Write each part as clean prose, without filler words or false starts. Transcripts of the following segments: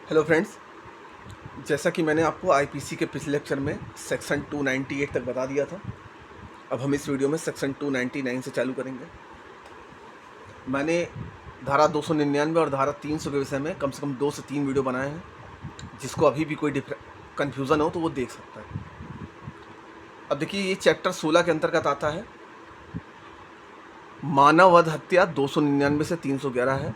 Hello friends, जैसा कि मैंने आपको आईपीसी के पिछले लेक्चर में सेक्शन 298 तक बता दिया था। अब हम इस वीडियो में सेक्शन 299 से चालू करेंगे। मैंने धारा 299 और धारा 300 के विषय में कम से कम 2 से 3 वीडियो बनाए हैं। जिसको अभी भी कोई कन्फ्यूज़न हो तो वो देख सकता है। अब देखिए, ये चैप्टर 16 के अंतर्गत आता है। मानव वध हत्या 299 से 311 है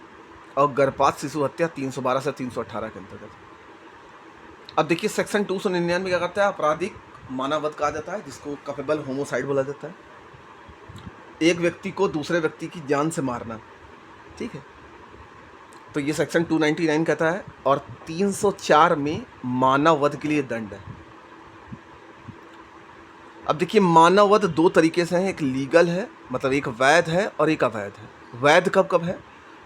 और गर्भपात शिशु हत्या 312 से 318 के अंतर्गत। अब देखिए, सेक्शन 299 क्या करता है? आपराधिक मानव वध कहा जाता है, जिसको कपेबल होमोसाइड बोला जाता है। एक व्यक्ति को दूसरे व्यक्ति की जान से मारना, ठीक है। तो ये सेक्शन 299 कहता है। और 304 में मानव वध के लिए दंड है। अब देखिए, मानव वध 2 तरीके से है। एक लीगल है, मतलब एक वैध है, और एक अवैध है। वैध कब कब है?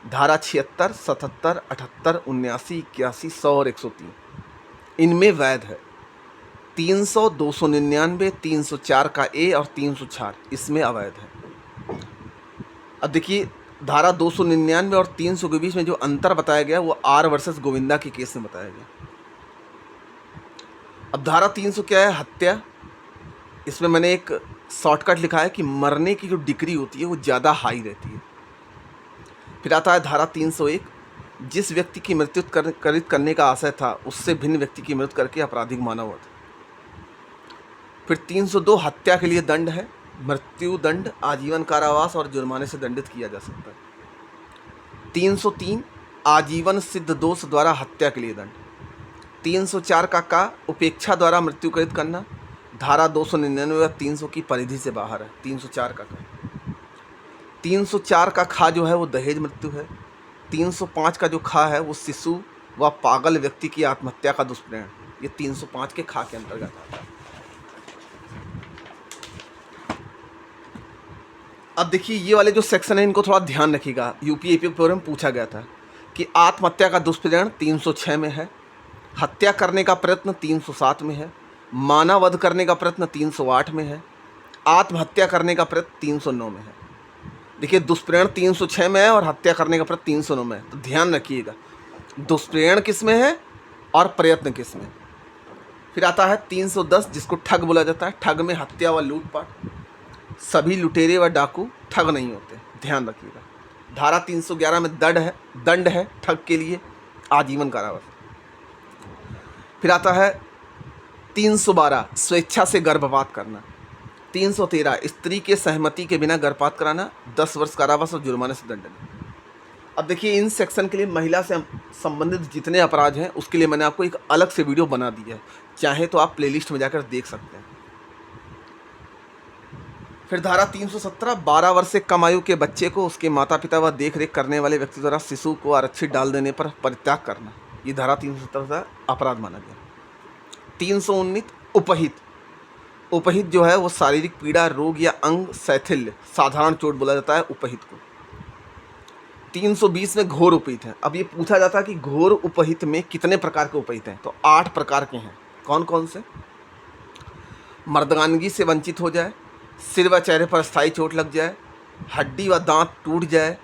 धारा 76, 77, 78, 79, 81, 100 और 103 इनमें वैध है। 300, 299, 304 का ए और 304 इसमें अवैध है। अब देखिए, धारा 299 और 300 के बीच में जो अंतर बताया गया वो आर वर्सेस गोविंदा के केस में बताया गया। अब धारा 300 क्या है? हत्या। इसमें मैंने एक शॉर्टकट लिखा है कि मरने की जो डिग्री होती है वो ज़्यादा हाई रहती है। फिर आता है धारा 301, जिस व्यक्ति की मृत्यु करित करने का आशय था उससे भिन्न व्यक्ति की मृत्यु करके आपराधिक मानव वध। फिर 302 हत्या के लिए दंड है। मृत्यु दंड, आजीवन कारावास और जुर्माने से दंडित किया जा सकता है। 303 आजीवन सिद्ध दोष द्वारा हत्या के लिए दंड। 304 का उपेक्षा द्वारा मृत्यु करित करना धारा 299 या 300 की परिधि से बाहर है। 304 का 304 का खा जो है वो दहेज मृत्यु है। 305 का जो खा है वो शिशु व पागल व्यक्ति की आत्महत्या का दुष्प्रेरण, ये 305 के खा के अंतर्गत आता है। अब देखिए, ये वाले जो सेक्शन है इनको थोड़ा ध्यान रखिएगा। यूपीएपी पेपर में पूछा गया था कि आत्महत्या का दुष्प्रेरण 306 में है, हत्या करने का प्रयत्न 307 में है, मानव वध करने का प्रयत्न 308 में है, आत्महत्या करने का प्रयत्न 309 में है। देखिए, दुष्प्रेरण 306 में है और हत्या करने का प्रयत्न 309 में है। तो ध्यान रखिएगा, दुष्प्रेरण किस में है और प्रयत्न किस में। फिर आता है 310, जिसको ठग बोला जाता है। ठग में हत्या व लूटपाट। सभी लुटेरे व डाकू ठग नहीं होते, ध्यान रखिएगा। धारा 311 में दंड है ठग के लिए आजीवन कारावास। फिर आता है 312 स्वेच्छा से गर्भपात करना। 313 स्त्री के सहमति के बिना गर्भपात कराना, 10 वर्ष कारावास और जुर्माने से दंड। अब देखिए, इन सेक्शन के लिए महिला से संबंधित जितने अपराध हैं उसके लिए मैंने आपको एक अलग से वीडियो बना दी है, चाहे तो आप प्लेलिस्ट में जाकर देख सकते हैं। फिर धारा 317 12 वर्ष से कम आयु के बच्चे को उसके माता पिता व देख रेख करने वाले व्यक्ति द्वारा शिशु को आरक्षित डाल देने पर परित्याग करना, ये धारा 317 का अपराध माना गया। 319 उपहित जो है वो शारीरिक पीड़ा, रोग या अंग शैथिल्य, साधारण चोट बोला जाता है उपहित को। 320 में घोर उपहित है। अब ये पूछा जाता है कि घोर उपहित में कितने प्रकार के उपहित हैं, तो 8 प्रकार के हैं। कौन कौन से? मर्दानगी से वंचित हो जाए, सिर व चेहरे पर स्थायी चोट लग जाए, हड्डी व दांत टूट जाए,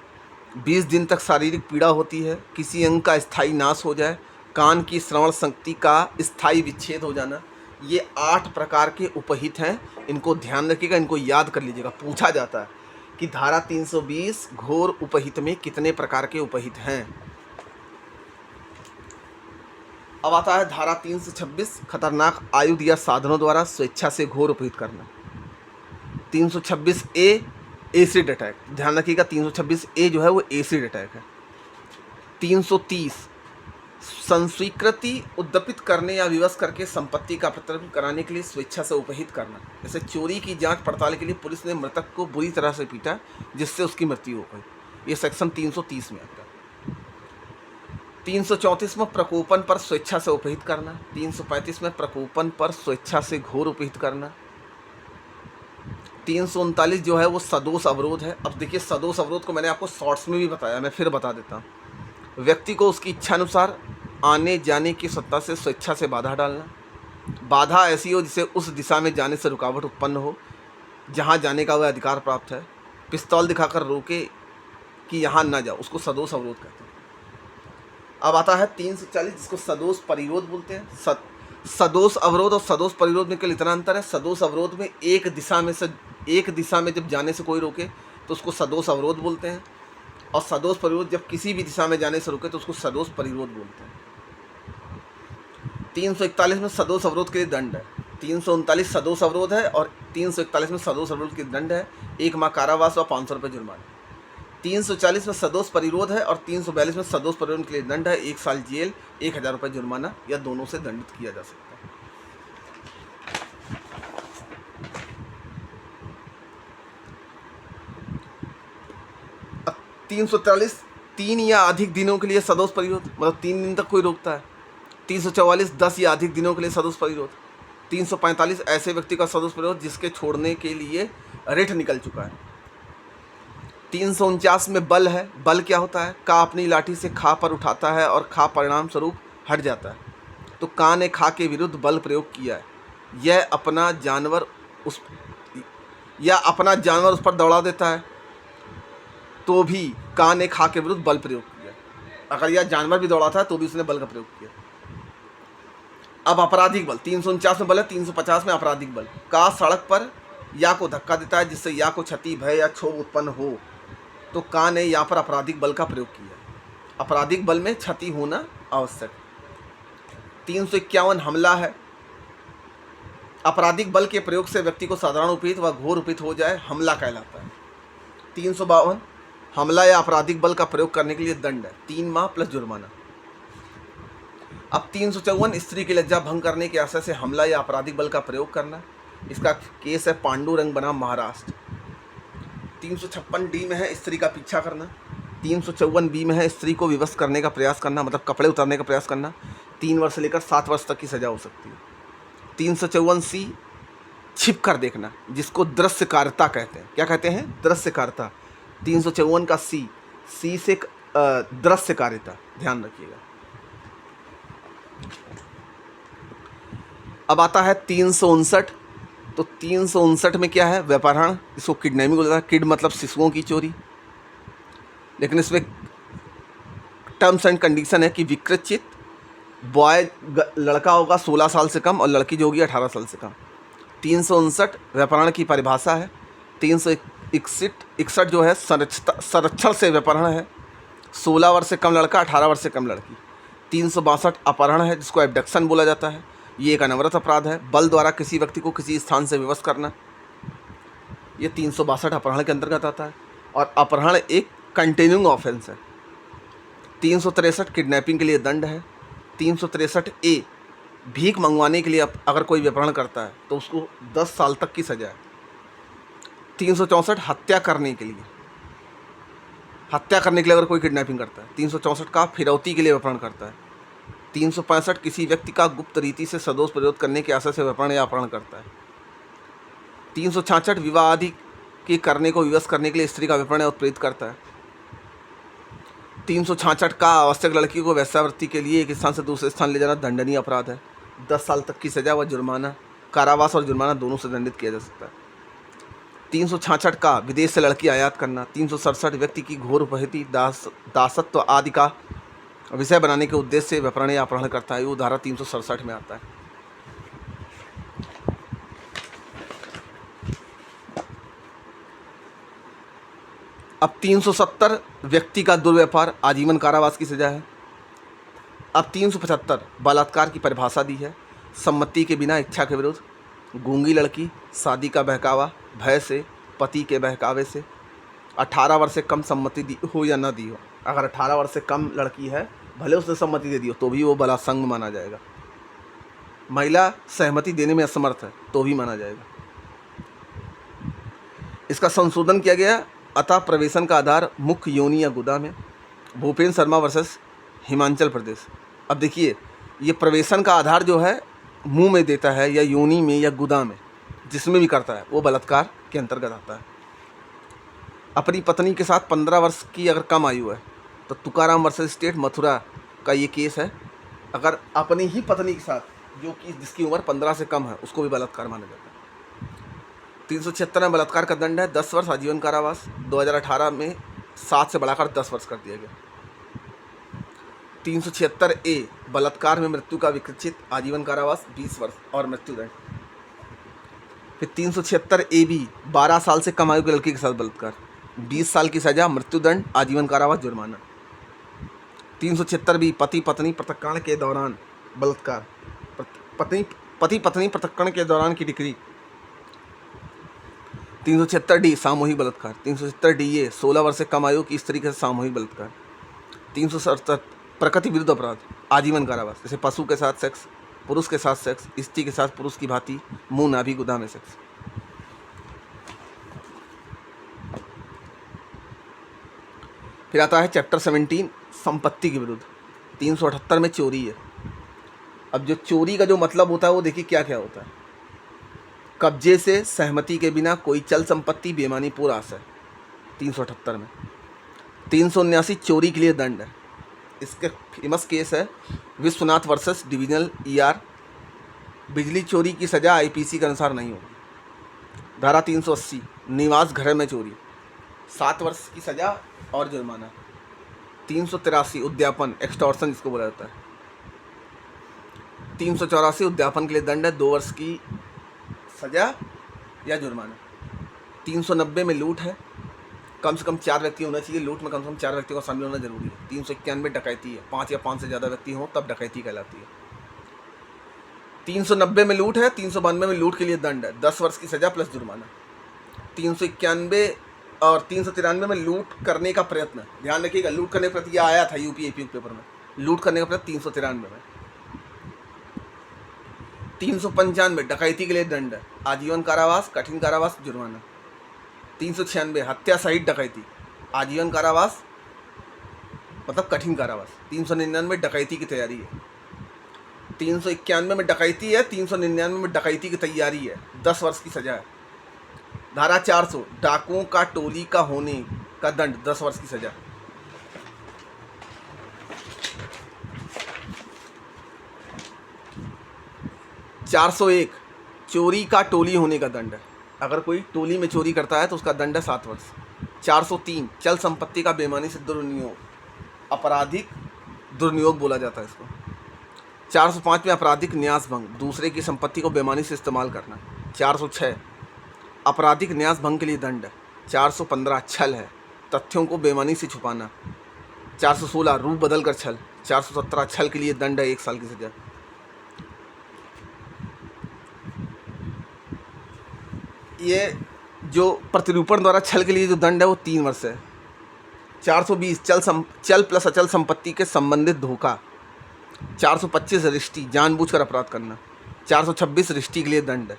20 दिन तक शारीरिक पीड़ा होती है, किसी अंग का स्थायी नाश हो जाए, कान की श्रवण शक्ति का स्थायी विच्छेद हो जाना। ये 8 प्रकार के उपहित हैं। इनको ध्यान रखिएगा, इनको याद कर लीजिएगा। पूछा जाता है कि धारा 320 घोर उपहित में कितने प्रकार के उपहित हैं। अब आता है धारा 326 खतरनाक आयुध या साधनों द्वारा स्वेच्छा से घोर उपहित करना। 326 ए एसिड अटैक, ध्यान रखिएगा। 326 ए जो है वो एसिड अटैक है। 330 संस्वीकृति उद्दपित करने या विवश करके संपत्ति का प्रतिबंध कराने के लिए स्वेच्छा से उपहित करना। जैसे चोरी की जांच पड़ताल के लिए पुलिस ने मृतक को बुरी तरह से पीटा जिससे उसकी मृत्यु हो गई, ये सेक्शन 330 में आता है। 334 में प्रकोपन पर स्वेच्छा से उपहित करना। 335 में प्रकोपन पर स्वेच्छा से घोर उपहित करना। 339 जो है वो सदोष अवरोध है। अब देखिए, सदोष अवरोध को मैंने आपको शॉर्ट्स में भी बताया, मैं फिर बता देता हूँ। व्यक्ति को उसकी इच्छा अनुसार आने जाने की सत्ता से स्वेच्छा से बाधा डालना। बाधा ऐसी हो जिसे उस दिशा में जाने से रुकावट उत्पन्न हो जहाँ जाने का वह अधिकार प्राप्त है। पिस्तौल दिखाकर रोके कि यहाँ ना जाओ, उसको सदोष अवरोध कहते हैं। अब आता है 340 जिसको सदोष परिरोध बोलते हैं। सदोष अवरोध और सदोष परिरोध में केवल इतना अंतर है, सदोष अवरोध में एक दिशा में जब जाने से कोई रोके तो उसको सदोष अवरोध बोलते हैं, और सदोष परिरोध जब किसी भी दिशा में जाने से रोके तो उसको सदोष परिरोध बोलते हैं। 341 में सदोष अवरोध के लिए दंड है, 339 सदोष अवरोध है और 341 में सदोष अवरोध के दंड है, 1 माह कारावास और 500 रुपये जुर्माना। 340 में सदोष परिरोध है और 342 में सदोष परिरोध के लिए दंड है, 1 साल जेल, 1000 रुपये जुर्माना या दोनों से दंडित किया जा सकता है। अब 343 3 या अधिक दिनों के लिए सदोष परिरोध, मतलब 3 दिन तक कोई रोकता है। 344 10 या अधिक दिनों के लिए सदोष परिरोध। 345 ऐसे व्यक्ति का सदोष परिरोध जिसके छोड़ने के लिए रिट निकल चुका है। 349 में बल है। बल क्या होता है? का अपनी लाठी से खा पर उठाता है और खा परिणाम स्वरूप हट जाता है, तो का ने खा के विरुद्ध बल प्रयोग किया है। यह अपना जानवर उस पर दौड़ा देता है तो भी का ने खा के विरुद्ध बल प्रयोग किया। अगर यह जानवर भी दौड़ा था तो भी उसने बल का प्रयोग किया। अब आपराधिक बल 349 में बल है। 350 में आपराधिक बल। का सड़क पर या को धक्का देता है जिससे या को क्षति, भय या क्षोभ उत्पन्न हो, तो का ने यहाँ पर आपराधिक बल का प्रयोग किया। आपराधिक बल में क्षति होना आवश्यक। 351 हमला है। आपराधिक बल के प्रयोग से व्यक्ति को साधारण उपहित व घोर उपहित हो जाए, हमला कहलाता है। 352 हमला या आपराधिक बल का प्रयोग करने के लिए दंड है, 3 माह प्लस जुर्माना। अब 354 स्त्री की लज्जा भंग करने के आशय से हमला या आपराधिक बल का प्रयोग करना। इसका केस है पांडुरंग बनाम महाराष्ट्र। 356 डी में है स्त्री का पीछा करना। 354 बी में है स्त्री को विवश करने का प्रयास करना, मतलब कपड़े उतारने का प्रयास करना। 3 वर्ष से लेकर 7 वर्ष तक की सजा हो सकती है। 354 सी छिप कर देखना, जिसको दृश्यकारिता कहते हैं। क्या कहते हैं? दृश्यकारिता। 354 का सी से दृश्यकारिता, ध्यान रखिएगा। अब आता है 359। तो 359 में क्या है? व्यापारण, इसको किडनैपिंग बोला जाता है। किड मतलब शिशुओं की चोरी, लेकिन इसमें टर्म्स एंड कंडीशन है कि विकृत बॉय लड़का होगा 16 साल से कम और लड़की जो होगी 18 साल से कम। 359 व्यापारण की परिभाषा है। 361 जो है संरक्षण से व्यापारण है। 16 वर्ष से कम लड़का, 18 वर्ष से कम लड़की। 362 अपहरण है, जिसको एब्डक्शन बोला जाता है। ये एक अनवरत अपराध है। बल द्वारा किसी व्यक्ति को किसी स्थान से विवश करना, ये 362 अपहरण के अंतर्गत आता है। और अपहरण एक कंटिन्यूइंग ऑफेंस है। 363 किडनैपिंग के लिए दंड है। 363 ए भीख मंगवाने के लिए अगर कोई अपहरण करता है तो उसको 10 साल तक की सजा है। 364 हत्या करने के लिए अगर कोई किडनैपिंग करता है। 364 का फिरौती के लिए अपहरण करता है। 365 किसी व्यक्ति का गुप्त रीति से सदोष प्रयोग करने के आशय से अपहरण या अपहरण करता है। 366 विवाह आदि के करने को विवश करने के लिए स्त्री का अपहरण या उत्प्रेरित करता है। 366 का आवश्यक लड़की को वेश्यावृत्ति के लिए एक स्थान से दूसरे स्थान ले जाना दंडनीय अपराध है। 10 साल तक की सजा व जुर्माना, कारावास और जुर्माना दोनों से दंडित किया जा सकता है। 366 का विदेश से लड़की आयात करना। 367 व्यक्ति की घोर उपहिति, दासत्व आदि का विषय बनाने के उद्देश्य से व्यापारण या अपहरण करता है। वो धारा 367 में आता है। अब 370 व्यक्ति का दुर्व्यवहार, आजीवन कारावास की सजा है। अब 375 बलात्कार की परिभाषा दी है। सम्मति के बिना इच्छा के विरुद्ध, गूंगी लड़की, शादी का बहकावा, भय से, पति के बहकावे से, 18 वर्ष से कम सम्मति दी हो या ना दी हो। अगर 18 वर्ष से कम लड़की है, भले उसने सम्मति दे दी हो तो भी वो बलात्संग माना जाएगा। महिला सहमति देने में असमर्थ है तो भी माना जाएगा। इसका संशोधन किया गया। अतः प्रवेशन का आधार मुख्य योनि या गुदा में। भूपेन्द्र शर्मा वर्सेस हिमाचल प्रदेश। अब देखिए, ये प्रवेशन का आधार जो है मुंह में देता है या योनि में या गुदा में, जिसमें भी करता है वो बलात्कार के अंतर्गत आता है। अपनी पत्नी के साथ 15 वर्ष की अगर कम आयु है तो तुकाराम वर्सेस स्टेट मथुरा का ये केस है। अगर अपनी ही पत्नी के साथ जिसकी उम्र 15 से कम है उसको भी बलात्कार माना जाता है। 376 में बलात्कार का दंड है 10 वर्ष आजीवन कारावास। 2018 में 7 से बढ़ाकर 10 वर्ष कर दिया गया। 376A बलात्कार में मृत्यु का विकृचित आजीवन कारावास 20 वर्ष और मृत्युदंड। फिर 376AB 12 साल से कम आयु की लड़की के साथ बलात्कार 20 साल की सजा, मृत्युदंड, आजीवन कारावास, जुर्माना। 376B पति पत्नी पृथक्करण के दौरान बलात्कार, पति पत्नी पृथक्करण के दौरान की डिग्री। 376D सामूहिक बलात्कार। 376DA 16 वर्ष से कम आयु की स्त्री के साथ सामूहिक बलात्कार। 377 प्रकृति विरुद्ध अपराध, आजीवन कारावास, जैसे पशु के साथ सेक्स, पुरुष के साथ सेक्स, स्त्री के साथ पुरुष की भांति मुंह नाभि गुदा में सेक्स। फिर आता है चैप्टर 17 संपत्ति के विरुद्ध। 378 में चोरी है। अब जो चोरी का जो मतलब होता है वो देखिए क्या क्या होता है। कब्जे से सहमति के बिना कोई चल संपत्ति बेईमानी पूरा आशय 378 में। 379 चोरी के लिए दंड है। इसके फेमस केस है विश्वनाथ वर्सेस डिविजनल ER। बिजली चोरी की सजा IPC के अनुसार नहीं होगी। धारा 380 निवास घर में चोरी 7 वर्ष की सजा और जुर्माना। 383 उद्यापन एक्सटॉर्शन जिसको बोला जाता है। 384 उद्यापन के लिए दंड है 2 वर्ष की सजा या जुर्माना। 390 में लूट है, कम से कम 4 व्यक्ति होना चाहिए। लूट में कम से कम 4 व्यक्तियों का शामिल होना जरूरी है। 391 डकैती है, 5 या 5 से ज़्यादा व्यक्ति हों तब डकैती कहलाती है। 390 में लूट है। 392 में लूट के लिए दंड है 10 वर्ष की सजा प्लस जुर्माना। 391 और 393 में लूट करने का प्रयत्न, ध्यान रखिएगा लूट करने का प्रयत्न यह आया था UP पेपर में, लूट करने का प्रयत्न 393 में। 395 डकैती के लिए दंड है आजीवन कारावास, कठिन कारावास, जुर्माना। 396 हत्या सहित डकैती, आजीवन कारावास मतलब कठिन कारावास। 399 डकैती की तैयारी है। 391 में डकैती है। 399 में डकैती की तैयारी है, 10 वर्ष की सजा है। धारा 400 डाकुओं का टोली का होने का दंड 10 वर्ष की सजा। (401) चोरी का टोली होने का दंड है। अगर कोई टोली में चोरी करता है तो उसका दंड है 7 वर्ष। 403 चल संपत्ति का बेईमानी से दुर्नियोग, आपराधिक दुर्नियोग बोला जाता है इसको। 405 में आपराधिक न्यास भंग, दूसरे की संपत्ति को बेईमानी से इस्तेमाल करना। 406 आपराधिक न्यास भंग के लिए दंड है। 415 छल है, तथ्यों को बेईमानी से छुपाना। 416 रूप बदल कर छल। 417 छल के लिए दंड है 1 साल की सजा। ये जो प्रतिरूपण द्वारा छल के लिए जो दंड है वो 3 वर्ष है। 420 चल प्लस अचल संपत्ति के संबंधित धोखा। 425 रिश्ती, जानबूझकर अपराध करना। 426 रिश्ती के लिए दंड है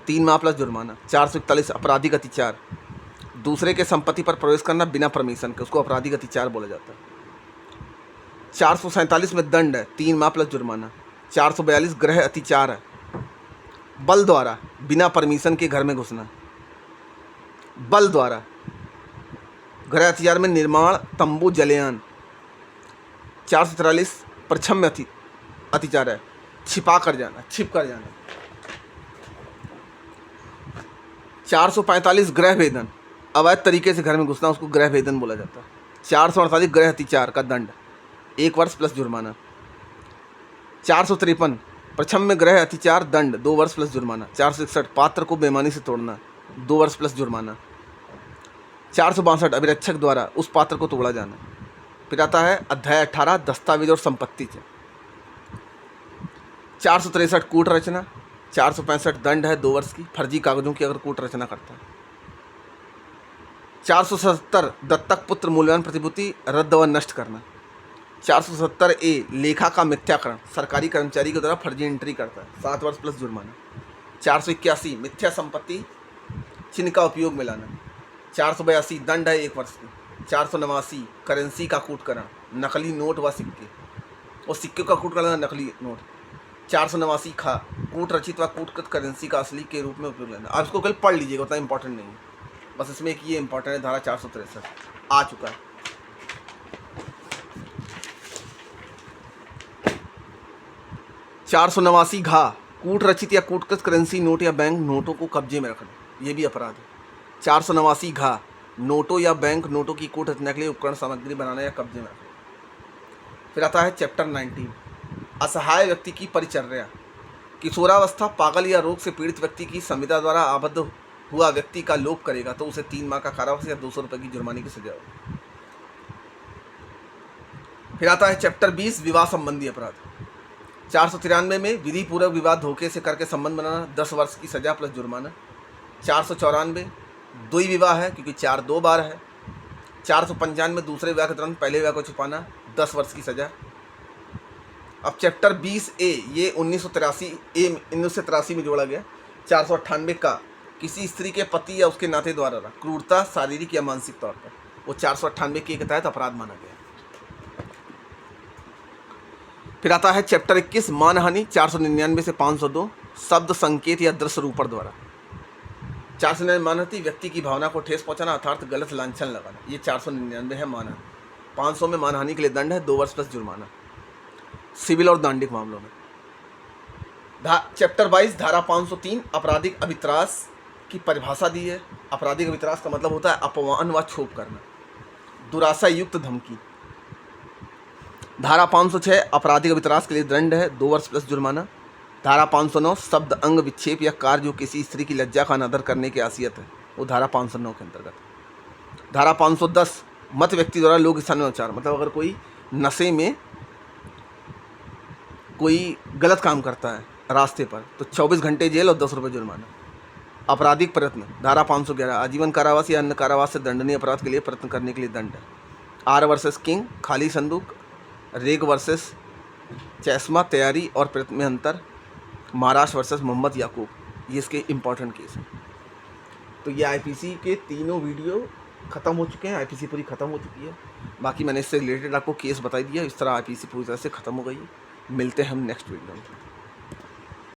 3 माह प्लस जुर्माना। 441 आपराधिक अतिचार, दूसरे के संपत्ति पर प्रवेश करना बिना परमिशन के, उसको आपराधिक अतिचार बोला जाता है। 447 में दंड है 3 माह प्लस जुर्माना। 442 गृह अतिचार है, बल द्वारा बिना परमिशन के घर में घुसना। बल द्वारा गृह अतिचार में निर्माण, तंबू, जलयान। 443 प्रछम्य अतिचार है, छिपा कर जाना, छिप कर जाना। 445 गृह भेदन, अवैध तरीके से घर में घुसना, उसको गृह भेदन बोला जाता है। 448 गृह अतिचार का दंड 1 वर्ष प्लस जुर्माना। 453 प्रछम्य गृह अतिचार, दंड 2 वर्ष प्लस जुर्माना। 461 पात्र को बेईमानी से तोड़ना, 2 वर्ष प्लस जुर्माना। 462 अभिरक्षक द्वारा उस पात्र को तोड़ा जाना। फिर आता है अध्याय 18 दस्तावेज और संपत्ति से। 463 कूट रचना। 465 दंड है 2 वर्ष की, फर्जी कागजों की अगर कूट रचना करता है। 477 दत्तक पुत्र मूल्यवान प्रतिभूति रद्द व नष्ट करना। 470A लेखा का मिथ्याकरण, सरकारी कर्मचारी के द्वारा फर्जी एंट्री करता है, 7 वर्ष प्लस जुर्माना। 481 मिथ्या संपत्ति चिन्ह का उपयोग में लाना। 482 दंड है 1 वर्ष की। 489 करेंसी का कूटकरण, नकली नोट व सिक्के, और सिक्के का कूट करना, नकली नोट। 489 खा कूट रचित व कूटकृत करेंसी का असली के रूप में उपयोग लेना। आप इसको कल पढ़ लीजिएगा, उतना इंपॉर्टेंट नहीं है, बस इसमें एक ये इंपॉर्टेंट है, धारा 463 आ चुका है। 489 घा कूट रचित या कूटकृत करेंसी नोट या बैंक नोटों को कब्जे में रखना, ये भी अपराध है। 489 घा नोटों या बैंक नोटों की कूट रचना के लिए उपकरण सामग्री बनाना या कब्जे में रखना। फिर आता है चैप्टर 19 असहाय व्यक्ति की परिचर्या। किशोरावस्था पागल या रोग से पीड़ित व्यक्ति की संविदा द्वारा आबद्ध हुआ व्यक्ति का लोप करेगा तो उसे 3 माह का कारावास या 200 रुपये की जुर्माने की सजा होगी। फिर आता है चैप्टर 20 विवाह संबंधी अपराध। 493 में विधि पूर्वक विवाह धोखे से करके संबंध बनाना 10 वर्ष की सजा प्लस जुर्माना। 494 द्वि विवाह है क्योंकि 4 2 बार है। 495 दूसरे विवाह के दौरान पहले विवाह को छुपाना 10 वर्ष की सजा। अब चैप्टर 20A ये 1983 में जोड़ा गया। 498 का किसी स्त्री के पति या उसके नाते द्वारा क्रूरता शारीरिक या मानसिक तौर पर, वो 498 के तहत अपराध माना गया। फिर आता है चैप्टर 21 मानहानि। 499 से 502 शब्द संकेत या दृश्य रूपण द्वारा। 499 मानहानि व्यक्ति की भावना को ठेस पहुंचाना अर्थात गलत लांछन लगाना, ये 499 है मानहानि। 500 में मानहानि के लिए दंड है 2 वर्ष प्लस जुर्माना सिविल और दांडिक मामलों में। चैप्टर 22 धारा 503 आपराधिक अभित्रास की परिभाषा दी है। आपराधिक अभित्रास का मतलब होता है अपमान व क्षोभ करना, दुराशा युक्त धमकी। धारा 506 आपराधिक अभित्रास के लिए दंड है 2 वर्ष प्लस जुर्माना। धारा 509 शब्द अंग विक्षेप या कार्य जो किसी स्त्री की लज्जा का अनादर करने की हैसियत है, वो धारा 509 के अंतर्गत। धारा 510 मत व्यक्ति द्वारा लोक स्थान में उच्चार, मतलब अगर कोई नशे में कोई गलत काम करता है रास्ते पर तो 24 घंटे जेल और 10 रुपये जुर्माना। आपराधिक प्रयत्न धारा 511 आजीवन कारावास या अन्य कारावास से दंडनीय अपराध के लिए प्रयत्न करने के लिए दंड है। आर वर्सेस किंग खाली संदूक, रेग वर्सेस चैस्मा तैयारी और प्रयत्न में अंतर, महाराष्ट्र वर्सेस मोहम्मद याकूब, ये इसके इम्पॉर्टेंट केस हैं। तो ये आईपीसी के तीनों वीडियो ख़त्म हो चुके हैं, आईपीसी पूरी ख़त्म हो चुकी है। बाकी मैंने इससे रिलेटेड आपको केस बता दिया। इस तरह आईपीसी पूरी तरह से ख़त्म हो गई है। मिलते हैं हम नेक्स्ट वीडियो में।